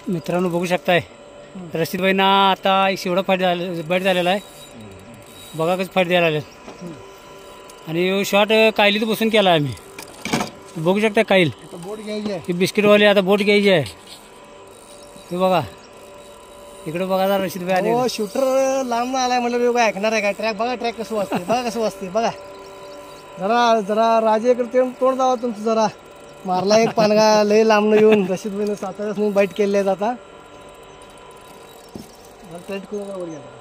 मित्रांनो बघू शकताय रशीदबाईंना आता शेवढा बैठ झालेला आहे बघा कसं फाईट द्यायला आले आणि शॉट कायलीत बसून केला आहे आम्ही बघू शकता काईल बोट घ्यायची आहे बिस्किटवाले आता बोट घ्यायची आहे हे बघा इकडे बघा जरा रशीदबाई आले हो शूटर लांब आलाय म्हणलं काय ऐकणार आहे काय ट्रॅक बघा ट्रॅक कसं वाजते बघा कसं वाजते बघा जरा जरा राजेकडे तोंड जावा तुमचं जरा मारला एक पानगा लय लांबनं येऊन रशीदबाईनं साताऱ्यात बाईट केले आहेत आता टाईट करून वर गेला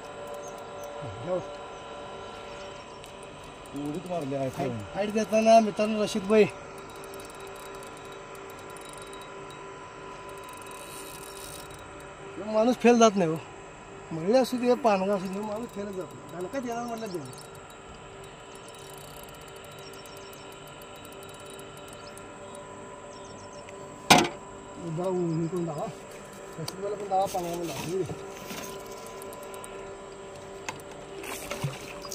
फाईट देताना मित्रांनो रशीदबाई माणूस फेल जात नाही हो म्हणले असू दे पानगा असू दे माणूस फेलच जात नाही काय देणार म्हटलं देऊ करून दावा रशीदबाईला पण दावा पानगा दावा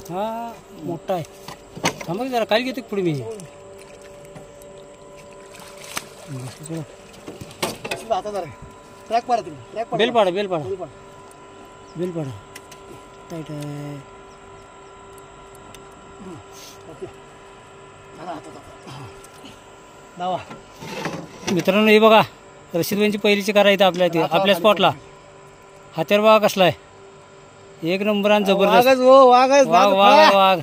हा मोठा आहे थांबा की जरा काय घेतो पुढे मी आता जरा ट्रॅक पाडा तुम्ही ट्रॅक बेल पाडा बेल पाडा बेल पाडा टाईट आहे ओके दावा मित्रांनो हे बघा रशीदबाईंची पहिलीची कार आहे आपल्या इथे आपल्या स्पॉटला हात्यावर बघा कसला आहे एक नंबर आणि जबरदस्त वाघ वाघ वाघ वाघ